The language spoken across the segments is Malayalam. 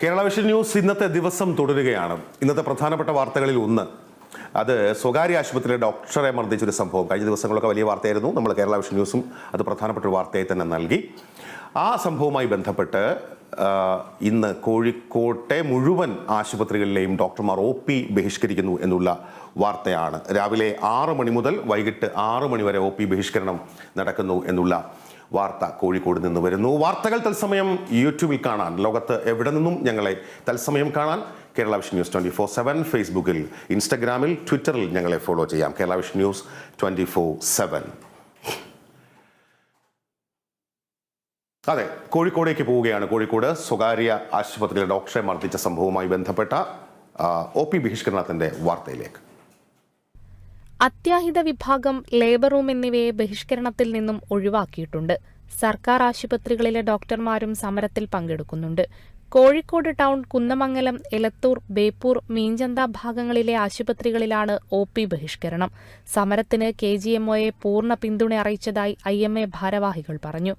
കേരള വിഷൻ ന്യൂസ് ഇന്നത്തെ ദിവസം തുടരുകയാണ്. ഇന്നത്തെ പ്രധാനപ്പെട്ട വാർത്തകളിൽ ഒന്ന് അത് സ്വകാര്യ ആശുപത്രിയിലെ ഡോക്ടറെ മർദ്ദിച്ചൊരു സംഭവം. കഴിഞ്ഞ ദിവസങ്ങളൊക്കെ വലിയ വാർത്തയായിരുന്നു. നമ്മൾ കേരള വിഷൻ ന്യൂസും അത് പ്രധാനപ്പെട്ട ഒരു വാർത്തയായി തന്നെ നൽകി. ആ സംഭവവുമായി ബന്ധപ്പെട്ട് ഇന്ന് കോഴിക്കോട്ടെ മുഴുവൻ ആശുപത്രികളിലെയും ഡോക്ടർമാർ OP ബഹിഷ്കരിക്കുന്നു എന്നുള്ള വാർത്തയാണ്. രാവിലെ 6 മണി മുതൽ വൈകിട്ട് 6 മണി വരെ OP ബഹിഷ്കരണം നടക്കുന്നു എന്നുള്ള വാർത്ത കോഴിക്കോട് നിന്ന് വരുന്നു. വാർത്തകൾ തത്സമയം യൂട്യൂബിൽ കാണാൻ, ലോകത്ത് എവിടെ നിന്നും ഞങ്ങളെ തത്സമയം കാണാൻ കേരള വിഷൻ ന്യൂസ് 24/7 ഫേസ്ബുക്കിൽ, ഇൻസ്റ്റഗ്രാമിൽ, ട്വിറ്ററിൽ ഞങ്ങളെ ഫോളോ ചെയ്യാം. Kerala vision news 24/7. അതെ, കോഴിക്കോടേക്ക് പോവുകയാണ്. കോഴിക്കോട് സ്വകാര്യ ആശുപത്രിയിലെ ഡോക്ടറെ മർദ്ദിച്ച സംഭവവുമായി ബന്ധപ്പെട്ട OP ബഹിഷ്കരണത്തിന്റെ വാർത്തയിലേക്ക്. അത്യാഹിത വിഭാഗം, ലേബർ റൂം എന്നിവയെ ബഹിഷ്കരണത്തിൽ നിന്നും ഒഴിവാക്കിയിട്ടുണ്ട്. സർക്കാർ ആശുപത്രികളിലെ ഡോക്ടർമാരും സമരത്തിൽ പങ്കെടുക്കുന്നുണ്ട്. കോഴിക്കോട് ടൗൺ, കുന്നമംഗലം, എലത്തൂർ, ബേപ്പൂർ, മീഞ്ചന്ത ഭാഗങ്ങളിലെ ആശുപത്രികളിലാണ് OP ബഹിഷ്കരണം. സമരത്തിന് KGMOയെ പൂർണ്ണ പിന്തുണ അറിയിച്ചതായി IMA ഭാരവാഹികൾ പറഞ്ഞു.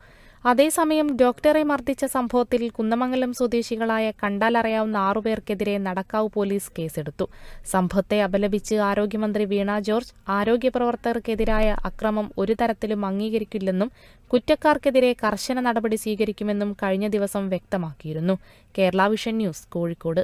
അതേസമയം ഡോക്ടറെ മർദ്ദിച്ച സംഭവത്തിൽ കുന്നമംഗലം സ്വദേശികളായ കണ്ടാലറിയാവുന്ന 6 പേർക്കെതിരെ നടക്കാവ് പോലീസ് കേസെടുത്തു. സംഭവത്തെ അപലപിച്ച് ആരോഗ്യമന്ത്രി വീണ ജോർജ് ആരോഗ്യപ്രവർത്തകർക്കെതിരായ അക്രമം ഒരു തരത്തിലും അംഗീകരിക്കില്ലെന്നും കുറ്റക്കാർക്കെതിരെ കർശന നടപടി സ്വീകരിക്കുമെന്നും കഴിഞ്ഞ ദിവസം വ്യക്തമാക്കിയിരുന്നു. Kerala vision news, Kozhikode.